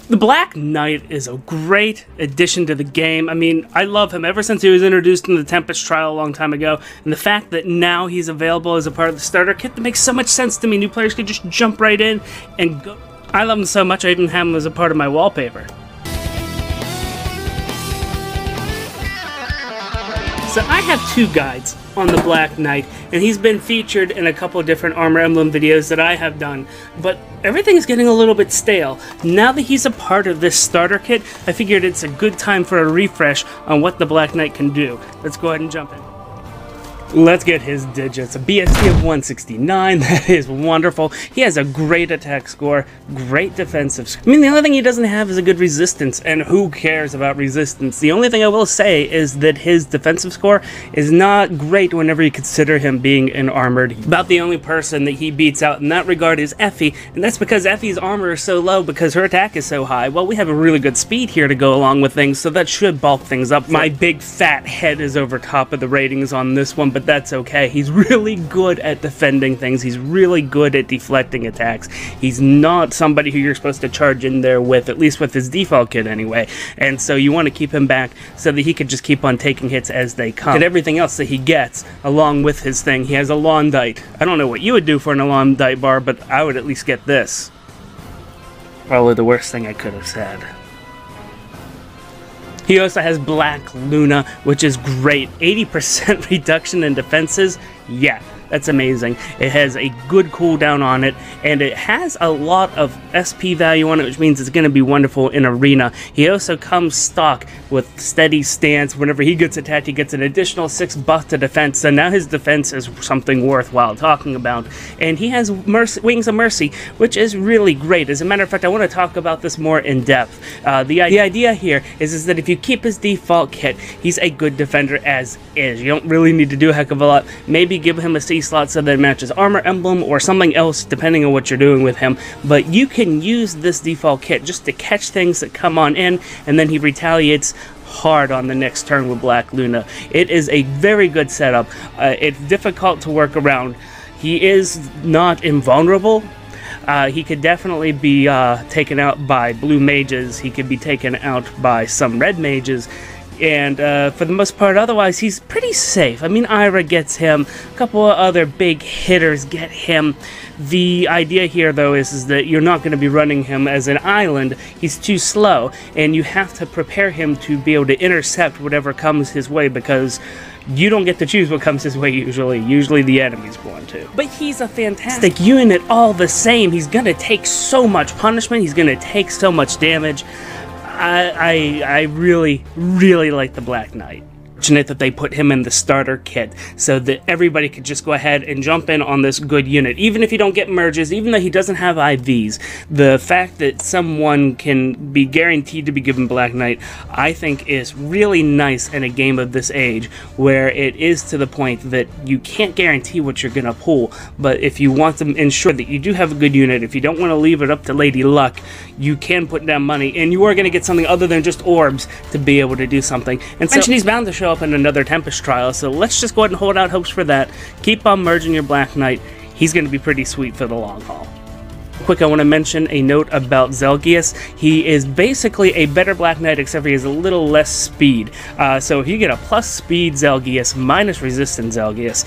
The Black Knight is a great addition to the game. I mean, I love him ever since he was introduced in the Tempest trial a long time ago, and the fact that now he's available as a part of the starter kit, that makes so much sense to me. New players can just jump right in and go. I love him so much I even have him as a part of my wallpaper. So I have two guides on the Black Knight, and he's been featured in a couple different Armor Emblem videos that I have done, but everything's getting a little bit stale. Now that he's a part of this starter kit, I figured it's a good time for a refresh on what the Black Knight can do. Let's go ahead and jump in. Let's get his digits. A BST of 169, that is wonderful. He has a great attack score, great defensive score. I mean, the only thing he doesn't have is a good resistance, and who cares about resistance? The only thing I will say is that his defensive score is not great whenever you consider him being an armored. About the only person that he beats out in that regard is Effie, and that's because Effie's armor is so low because her attack is so high. Well, we have a really good speed here to go along with things, so that should bulk things up. My big fat head is over top of the ratings on this one, but that's okay. He's really good at defending things. He's really good at deflecting attacks. He's not somebody who you're supposed to charge in there with, at least with his default kit anyway. And so you want to keep him back so that he can just keep on taking hits as they come. And everything else that he gets along with his thing, he has a Londite. I don't know what you would do for an Londite bar, but I would at least get this. Probably the worst thing I could have said. He also has Black Luna, which is great. 80% reduction in defenses. Yeah, that's amazing. It has a good cooldown on it, and it has a lot of SP value on it, which means it's going to be wonderful in Arena. He also comes stock with steady stance. Whenever he gets attacked, he gets an additional 6 buff to defense, so now his defense is something worthwhile talking about. And he has Wings of Mercy, which is really great. As a matter of fact, I want to talk about this more in depth. The idea here is that if you keep his default kit, he's a good defender as is. You don't really need to do a heck of a lot. Maybe give him a C slot so that it matches Armor Emblem or something else, depending on what you're doing with him. But you can use this default kit just to catch things that come on in, and then he retaliates hard on the next turn with Black Luna. It is a very good setup. It's difficult to work around. He is not invulnerable. He could definitely be taken out by blue mages. He could be taken out by some red mages. And for the most part, otherwise, he's pretty safe. I mean, Ira gets him. A couple of other big hitters get him. The idea here, though, is that you're not going to be running him as an island. He's too slow, and you have to prepare him to be able to intercept whatever comes his way, because you don't get to choose what comes his way usually. Usually the enemy's going to. But he's a fantastic unit all the same. He's going to take so much punishment. He's going to take so much damage. I really, really like the Black Knight. Fortunate that they put him in the starter kit so that everybody could just go ahead and jump in on this good unit. Even if you don't get merges, even though he doesn't have IVs, the fact that someone can be guaranteed to be given Black Knight, I think is really nice in a game of this age, where it is to the point that you can't guarantee what you're going to pull. But if you want to ensure that you do have a good unit, if you don't want to leave it up to Lady Luck, you can put down money, and you are going to get something other than just orbs to be able to do something. And so he's bound to show up in another Tempest trial, so let's just go ahead and hold out hopes for that. Keep on merging your Black Knight. He's going to be pretty sweet for the long haul. Quick, I want to mention a note about Zelgius. He is basically a better Black Knight, except for he has a little less speed. So if you get a plus speed Zelgius minus resistance Zelgius,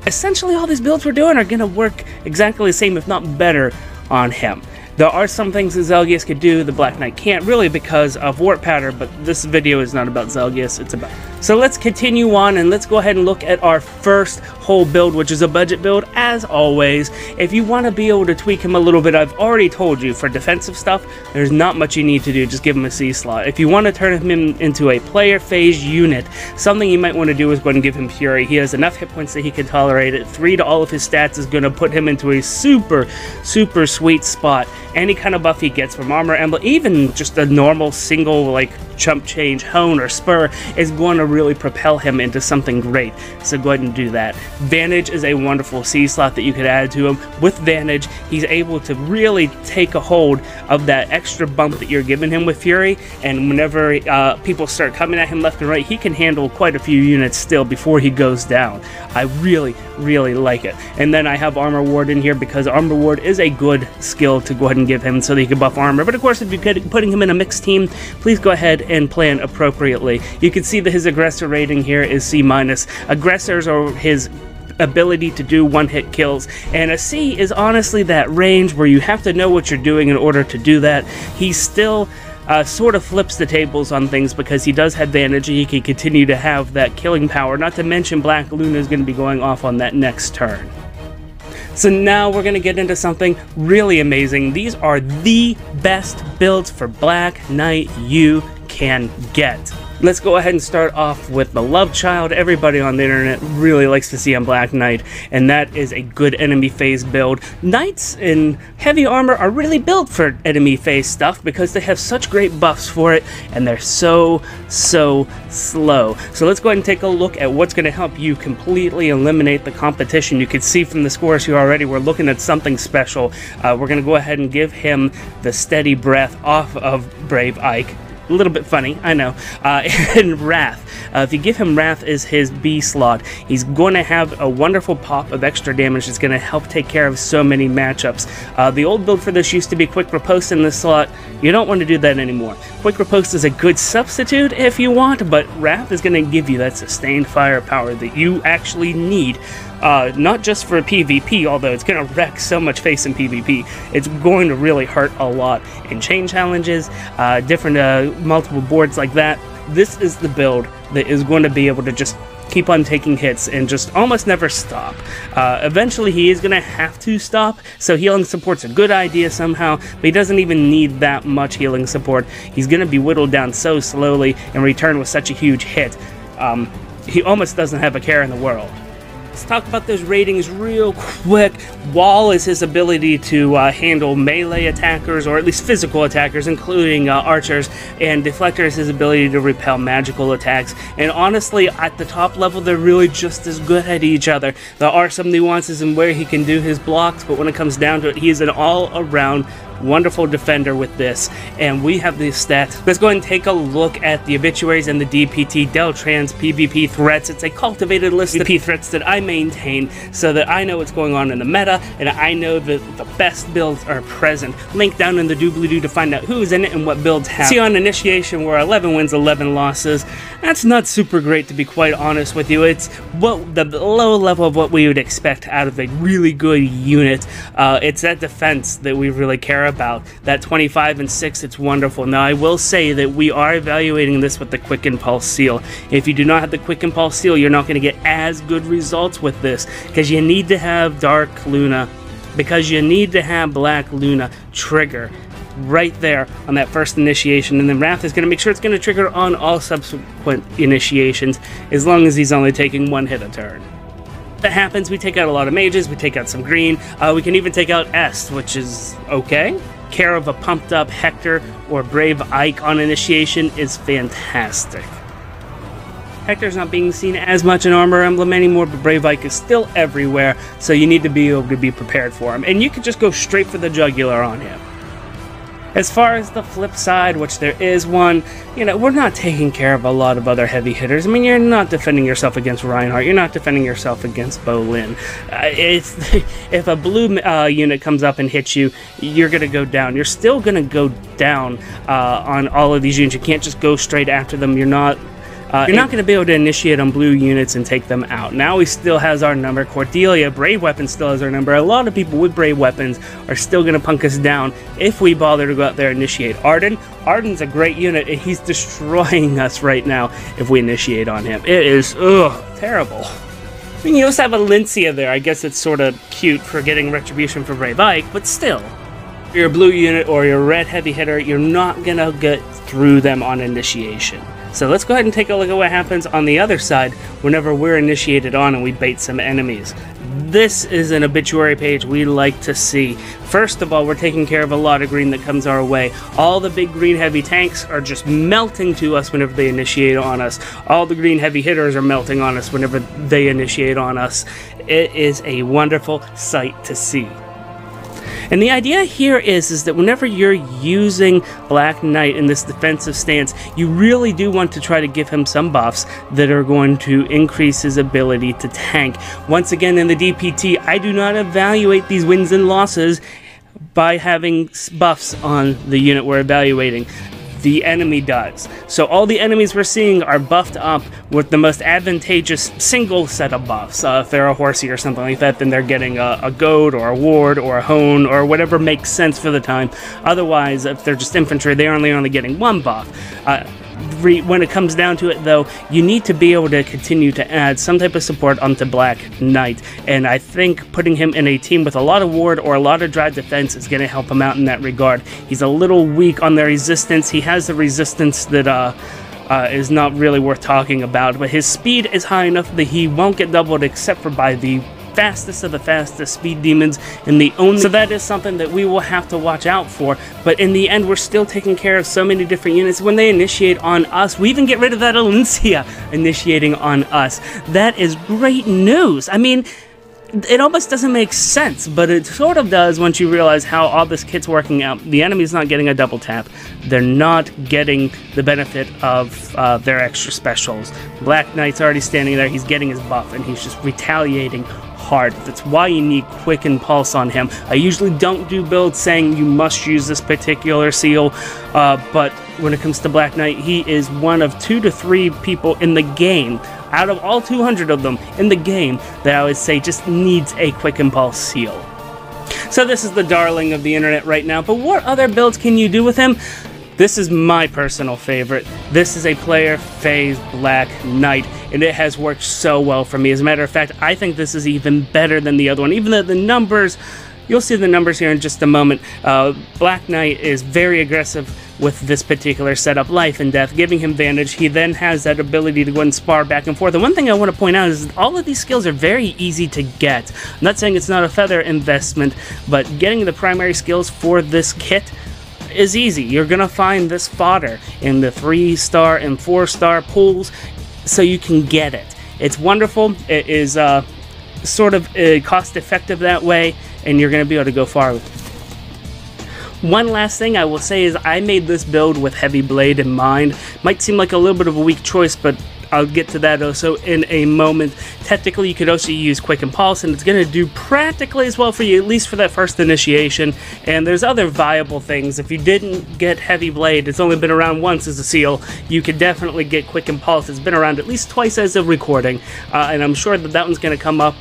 essentially all these builds we're doing are going to work exactly the same, if not better, on him. There are some things that Zelgius could do the Black Knight can't, really because of warp pattern, but this video is not about Zelgius, it's about... So let's continue on, and let's go ahead and look at our first whole build, which is a budget build, as always. If you want to be able to tweak him a little bit, I've already told you, for defensive stuff, there's not much you need to do, just give him a C slot. If you want to turn him into a player phase unit, something you might want to do is go ahead and give him Fury. He has enough hit points that he can tolerate it. 3 to all of his stats is going to put him into a super, super sweet spot. Any kind of buff he gets from Armor Emblem, even just a normal single like chump change, hone, or spur, is going to really propel him into something great. So go ahead and do that. Vantage is a wonderful C slot that you could add to him. With Vantage, he's able to really take a hold of that extra bump that you're giving him with Fury, and whenever people start coming at him left and right, he can handle quite a few units still before he goes down. I really, really like it. And then I have Armor Ward in here because Armor Ward is a good skill to go ahead and give him so that he can buff armor. But of course, if you're putting him in a mixed team, please go ahead and plan appropriately. You can see that his aggressor rating here is C-. Aggressors are his ability to do one-hit kills, and a C is honestly that range where you have to know what you're doing in order to do that. He still sort of flips the tables on things because he does have advantage and he can continue to have that killing power, not to mention Black Luna is going to be going off on that next turn. So now we're going to get into something really amazing. These are the best builds for Black Knight you can get. Let's go ahead and start off with the love child everybody on the internet really likes to see on Black Knight, and that is a good enemy phase build. Knights in heavy armor are really built for enemy phase stuff because they have such great buffs for it, and they're so slow. So let's go ahead and take a look at what's going to help you completely eliminate the competition. You can see from the scores here already we're looking at something special. We're going to go ahead and give him the steady breath off of Brave Ike. A little bit funny, I know. And Wrath. If you give him Wrath as his B slot, he's going to have a wonderful pop of extra damage that's going to help take care of so many matchups. The old build for this used to be Quick Riposte in this slot. You don't want to do that anymore. Quick Riposte is a good substitute if you want, but Wrath is going to give you that sustained firepower that you actually need. Not just for PvP, although it's going to wreck so much face in PvP. It's going to really hurt a lot in chain challenges, different multiple boards like that. This is the build that is going to be able to just keep on taking hits and just almost never stop. Eventually he is going to have to stop, so healing support's a good idea somehow, but he doesn't even need that much healing support. He's going to be whittled down so slowly and return with such a huge hit. He almost doesn't have a care in the world. Let's talk about those ratings real quick. Wall is his ability to handle melee attackers, or at least physical attackers, including archers, and Deflector is his ability to repel magical attacks. And honestly, at the top level, they're really just as good at each other. There are some nuances in where he can do his blocks, but when it comes down to it, he is an all-around wonderful defender with this, and we have these stats. Let's go ahead and take a look at the obituaries and the DPT Deltran's PvP threats. It's a cultivated list of PvP threats that I maintain so that I know what's going on in the meta, and I know that the best builds are present. Link down in the doobly-doo to find out who's in it and what builds have. See, on Initiation, we're 11 wins, 11 losses. That's not super great, to be quite honest with you. It's the low level of what we would expect out of a really good unit. It's that defense that we really care about. That 25 and 6, it's wonderful. Now, I will say that we are evaluating this with the Quick Impulse Seal. If you do not have the Quick Impulse Seal, you're not going to get as good results with this, because you need to have Dark Luna, because you need to have Black Luna trigger right there on that first initiation, and then Wrath is going to make sure it's going to trigger on all subsequent initiations, as long as he's only taking one hit a turn. That happens, we take out a lot of mages, we take out some green, we can even take out S, which is okay. Care of a pumped up Hector or Brave Ike on initiation is fantastic. Hector's not being seen as much in Armor Emblem anymore, but Brave Ike is still everywhere, so you need to be able to be prepared for him. And you can just go straight for the jugular on him. As far as the flip side, which there is one, you know, we're not taking care of a lot of other heavy hitters. I mean, you're not defending yourself against Reinhardt. You're not defending yourself against Bolin. If a blue unit comes up and hits you, you're going to go down. You're still going to go down on all of these units. You can't just go straight after them. You're not going to be able to initiate on blue units and take them out. Now he still has our number. Cordelia, Brave Weapon, still has our number. A lot of people with Brave Weapons are still going to punk us down if we bother to go out there and initiate. Arden's a great unit, and he's destroying us right now if we initiate on him. It is, terrible. I mean, you also have a Lincia there. I guess it's sort of cute for getting retribution for Brave Ike, but still. If you're a blue unit or you're a red heavy hitter, you're not going to get through them on initiation. So let's go ahead and take a look at what happens on the other side whenever we're initiated on and we bait some enemies. This is an obituary page we like to see. First of all, we're taking care of a lot of green that comes our way. All the big green heavy tanks are just melting to us whenever they initiate on us. All the green heavy hitters are melting on us whenever they initiate on us. It is a wonderful sight to see. And the idea here is that whenever you're using Black Knight in this defensive stance, you really do want to try to give him some buffs that are going to increase his ability to tank. Once again, in the DPT, I do not evaluate these wins and losses by having buffs on the unit we're evaluating. The enemy does. So all the enemies we're seeing are buffed up with the most advantageous single set of buffs. If they're a horsey or something like that, then they're getting a goad or a ward or a hone or whatever makes sense for the time. Otherwise, if they're just infantry, they're only getting one buff. When it comes down to it, though, you need to be able to continue to add some type of support onto Black Knight, and I think putting him in a team with a lot of ward or a lot of dry defense is going to help him out in that regard. He's a little weak on the resistance. He has the resistance that is not really worth talking about, but his speed is high enough that he won't get doubled except for by the fastest of the fastest speed demons in the only. So that is something that we will have to watch out for, but in the end we're still taking care of so many different units. When they initiate on us, we even get rid of that Alencia initiating on us. That is great news. I mean, it almost doesn't make sense, but it sort of does once you realize how all this kit's working out. The enemy's not getting a double tap. They're not getting the benefit of their extra specials. Black Knight's already standing there. He's getting his buff, and he's just retaliating hard. That's why you need Quicken Pulse on him. I usually don't do builds saying you must use this particular seal, but when it comes to Black Knight, he is one of 2 to 3 people in the game, out of all 200 of them in the game, that I would say just needs a Quicken Pulse seal. So this is the darling of the internet right now, but what other builds can you do with him? This is my personal favorite. This is a player phase Black Knight, and it has worked so well for me. As a matter of fact, I think this is even better than the other one. Even though the numbers, you'll see the numbers here in just a moment. Black Knight is very aggressive with this particular setup, life and death, giving him advantage. He then has that ability to go and spar back and forth. And one thing I want to point out is all of these skills are very easy to get. I'm not saying it's not a feather investment, but getting the primary skills for this kit is easy. You're gonna find this fodder in the 3-star and 4-star pools, so you can get it. It's wonderful. It is sort of cost effective that way, and you're gonna be able to go far with it. One last thing I will say is I made this build with Heavy Blade in mind. Might seem like a little bit of a weak choice, but I'll get to that also in a moment. Technically, you could also use Quicken Pulse, and it's going to do practically as well for you, at least for that first initiation. And there's other viable things. If you didn't get Heavy Blade, it's only been around once as a seal, you could definitely get Quicken Pulse. It's been around at least twice as of recording, and I'm sure that that one's going to come up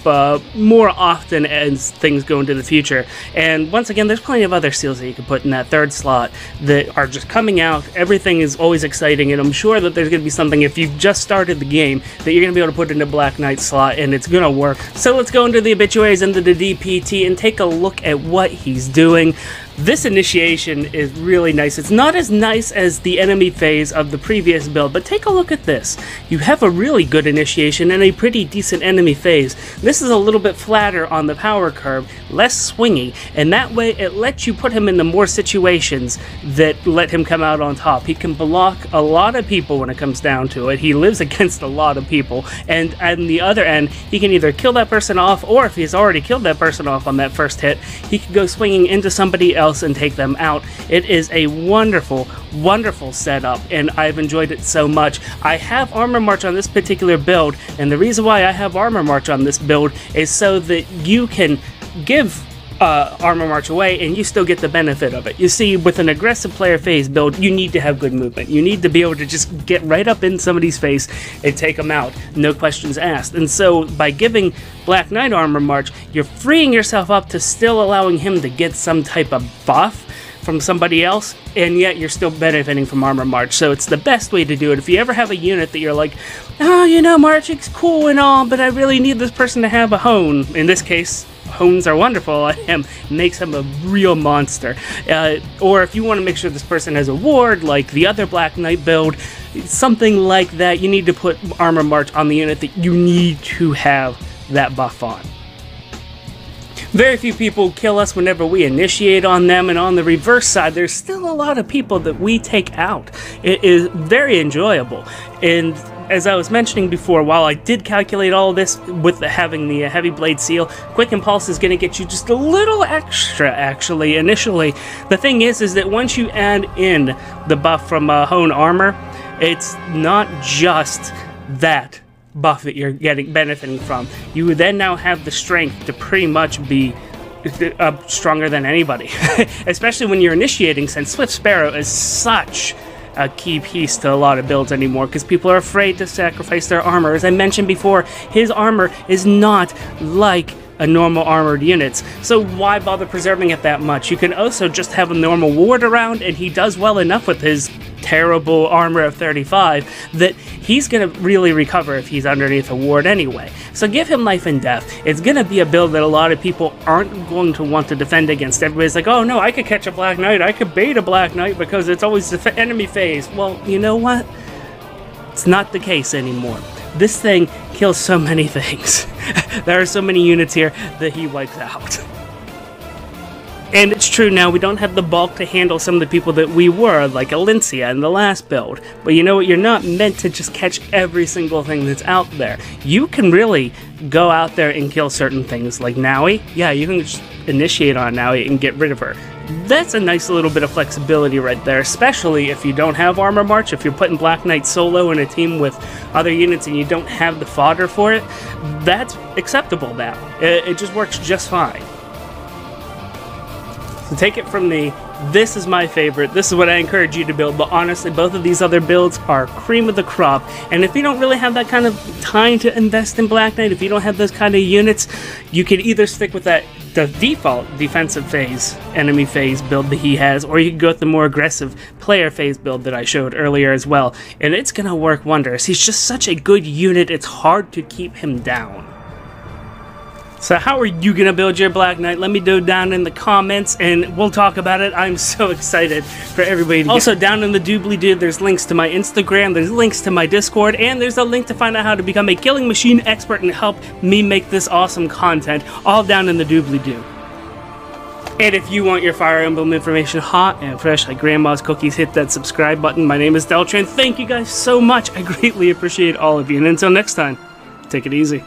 more often as things go into the future. And once again, there's plenty of other seals that you can put in that 3rd slot that are just coming out. Everything is always exciting, and I'm sure that there's going to be something, if you've just started the game, that you're going to be able to put into Black Knight slot, and it's going to work. So let's go into the obituaries and the DPT and take a look at what he's doing. This initiation is really nice. It's not as nice as the enemy phase of the previous build, but take a look at this. You have a really good initiation and a pretty decent enemy phase. This is a little bit flatter on the power curve, less swingy, and that way it lets you put him into more situations that let him come out on top. He can block a lot of people when it comes down to it. He lives against a lot of people, and on the other end, he can either kill that person off, or if he's already killed that person off on that first hit, he can go swinging into somebody else and take them out. It is a wonderful, wonderful setup, and I've enjoyed it so much. I have Armor March on this particular build, and the reason why I have Armor March on this build is so that you can give Armor March away and you still get the benefit of it. You see, with an aggressive player phase build, you need to have good movement. You need to be able to just get right up in somebody's face and take them out, no questions asked. And so by giving Black Knight Armor March, you're freeing yourself up to still allowing him to get some type of buff from somebody else, and yet you're still benefiting from Armor March. So it's the best way to do it. If you ever have a unit that you're like, oh, you know, Marching's cool and all, but I really need this person to have a hone. In this case, hones are wonderful on him, makes him a real monster. Or if you want to make sure this person has a ward, like the other Black Knight build, something like that, you need to put Armor March on the unit that you need to have that buff on. Very few people kill us whenever we initiate on them, and on the reverse side, there's still a lot of people that we take out. It is very enjoyable, and as I was mentioning before, while I did calculate all this with having the Heavy Blade seal, Quicken Pulse is going to get you just a little extra, actually, initially. The thing is that once you add in the buff from Hone Armor, it's not just that buff that you're benefiting from. You then now have the strength to pretty much be stronger than anybody, especially when you're initiating, since Swift Sparrow is such a key piece to a lot of builds anymore, because people are afraid to sacrifice their armor. As I mentioned before, his armor is not like a normal armored units, so why bother preserving it that much? You can also just have a normal ward around, and he does well enough with his terrible armor of 35 that he's gonna really recover if he's underneath a ward anyway. So give him life and death. It's gonna be a build that a lot of people aren't going to want to defend against. Everybody's like, oh no, I could catch a Black Knight, I could bait a Black Knight because it's always the enemy phase. Well, you know what? It's not the case anymore. This thing kills so many things. There are so many units here that he wipes out. And it's true now, we don't have the bulk to handle some of the people that we were, like Alencia in the last build. But you know what, you're not meant to just catch every single thing that's out there. You can really go out there and kill certain things, like Naui. Yeah, you can just initiate on Naui and get rid of her. That's a nice little bit of flexibility right there, especially if you don't have Armor March, if you're putting Black Knight solo in a team with other units and you don't have the fodder for it. That's acceptable now. It just works just fine. So take it from me, this is my favorite, this is what I encourage you to build, but honestly both of these other builds are cream of the crop, and if you don't really have that kind of time to invest in Black Knight, if you don't have those kind of units, you can either stick with the default defensive phase, enemy phase build that he has, or you can go with the more aggressive player phase build that I showed earlier as well, and it's gonna work wonders. He's just such a good unit, it's hard to keep him down. So how are you going to build your Black Knight? Let me know down in the comments and we'll talk about it. I'm so excited for everybody to Also, down in the doobly-doo, there's links to my Instagram, there's links to my Discord, and there's a link to find out how to become a killing machine expert and help me make this awesome content, all down in the doobly-doo. And if you want your Fire Emblem information hot and fresh like Grandma's cookies, hit that subscribe button. My name is Deltran. Thank you guys so much. I greatly appreciate all of you. And until next time, take it easy.